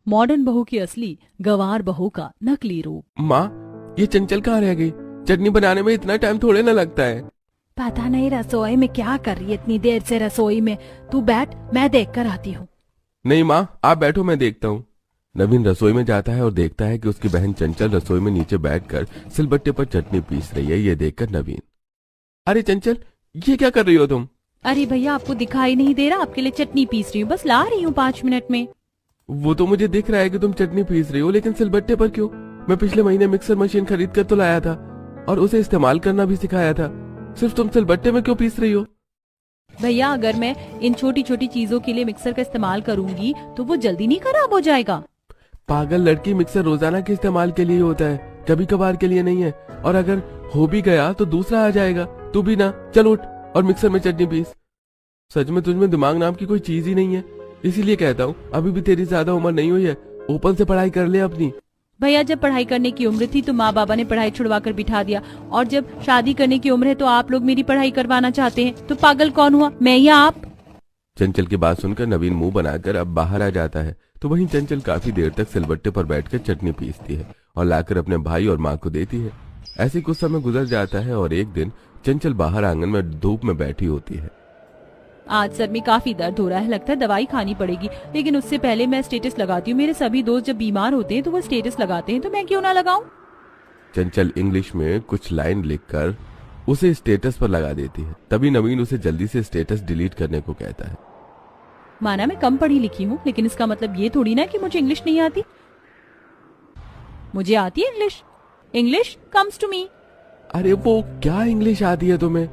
Modern बहू की असली, गंवार बहू का नकली रूप। माँ, ये चंचल कहाँ रह गई? चटनी बनाने में इतना टाइम थोड़े ना लगता है। पता नहीं रसोई में क्या कर रही है इतनी देर से। रसोई में तू बैठ, मैं देख कर आती हूँ। नहीं माँ, आप बैठो, मैं देखता हूँ। नवीन रसोई में जाता है और देखता है कि उसकी बहन चंचल रसोई में नीचे बैठकर सिलबट्टे पर चटनी पीस रही है। ये देखकर नवीन, अरे चंचल, ये क्या कर रही हो तुम? अरे भैया, आपको दिखाई नहीं दे रहा? आपके लिए चटनी पीस रही हूँ, बस ला रही हूँ 5 मिनट में। वो तो मुझे दिख रहा है कि तुम चटनी पीस रही हो, लेकिन सिलबट्टे पर क्यों? मैं पिछले महीने मिक्सर मशीन खरीद कर तो लाया था और उसे इस्तेमाल करना भी सिखाया था। सिर्फ तुम सिलबट्टे में क्यों पीस रही हो? भैया, अगर मैं इन छोटी छोटी चीजों के लिए मिक्सर का इस्तेमाल करूंगी तो वो जल्दी नहीं खराब हो जाएगा? पागल लड़की, मिक्सर रोजाना के इस्तेमाल के लिए होता है, कभी कभार के लिए नहीं है। और अगर हो भी गया तो दूसरा आ जाएगा। तू भी ना, चल उठ और मिक्सर में चटनी पीस। सच में तुझमें दिमाग नाम की कोई चीज ही नहीं है। इसीलिए कहता हूँ, अभी भी तेरी ज्यादा उम्र नहीं हुई है, ओपन से पढ़ाई कर ले अपनी। भैया, जब पढ़ाई करने की उम्र थी तो माँ बाबा ने पढ़ाई छुड़वा कर बिठा दिया, और जब शादी करने की उम्र है तो आप लोग मेरी पढ़ाई करवाना चाहते हैं। तो पागल कौन हुआ, मैं या आप? चंचल की बात सुनकर नवीन मुंह बनाकर अब बाहर आ जाता है, तो वहीं चंचल काफी देर तक सिलबट्टे पर बैठकर चटनी पीसती है और लाकर अपने भाई और माँ को देती है। ऐसे कुछ समय गुजर जाता है और एक दिन चंचल बाहर आंगन में धूप में बैठी होती है। आज सर में काफी दर्द हो रहा है, लगता है दवाई खानी पड़ेगी। लेकिन उससे पहले मैं स्टेटस लगाती हूँ। मेरे सभी दोस्त जब बीमार होते हैं तो वो स्टेटस लगाते हैं, तो मैं क्यों ना लगाऊं? चंचल इंग्लिश में कुछ लाइन लिखकर उसे स्टेटस पर लगा देती है। तभी नवीन उसे जल्दी से स्टेटस डिलीट करने को कहता है। माना मैं कम पढ़ी लिखी हूँ, लेकिन इसका मतलब ये थोड़ी ना कि मुझे इंग्लिश नहीं आती। मुझे आती है English. English comes to me. अरे वो क्या इंग्लिश आती है तुम्हें?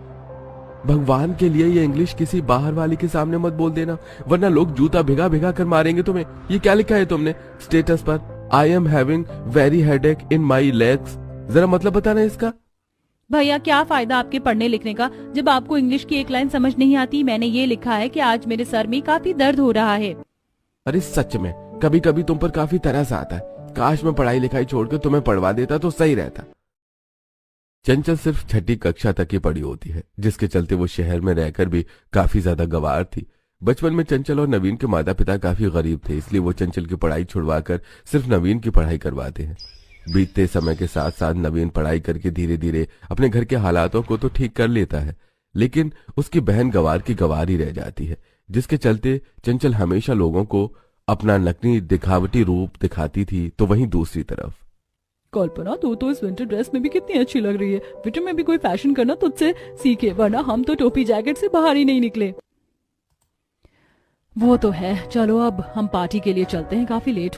भगवान के लिए ये इंग्लिश किसी बाहर वाले के सामने मत बोल देना, वरना लोग जूता भिगा भिगा कर मारेंगे तुम्हें। ये क्या लिखा है तुमने स्टेटस पर? I am having very headache in my legs. जरा मतलब बताना इसका। भैया, क्या फायदा आपके पढ़ने लिखने का जब आपको इंग्लिश की एक लाइन समझ नहीं आती। मैंने ये लिखा है कि आज मेरे सर में काफी दर्द हो रहा है। अरे सच में कभी कभी तुम पर काफी तरस आता है। काश मैं पढ़ाई लिखाई छोड़कर तुम्हें पढ़वा देता तो सही रहता। चंचल सिर्फ छठी कक्षा तक ही पढ़ी होती है, जिसके चलते वो शहर में रहकर भी काफी ज्यादा गंवार थी। बचपन में चंचल और नवीन के माता पिता काफी गरीब थे, इसलिए वो चंचल की पढ़ाई छुड़वाकर सिर्फ नवीन की पढ़ाई करवाते हैं। बीतते समय के साथ साथ नवीन पढ़ाई करके धीरे धीरे अपने घर के हालातों को तो ठीक कर लेता है, लेकिन उसकी बहन गंवार की गंवार ही रह जाती है, जिसके चलते चंचल हमेशा लोगों को अपना नकली दिखावटी रूप दिखाती थी। तो वहीं दूसरी तरफ कल्पना, तू तो इस विंटर ड्रेस में भी कितनी अच्छी लग रही है। विंटर में भी कोई फैशन करना तुझसे सीखे, वरना हम तो टोपी जैकेट से बाहर ही नहीं निकले। वो तो है। चलो अब हम पार्टी के लिए चलते हैं, काफी लेट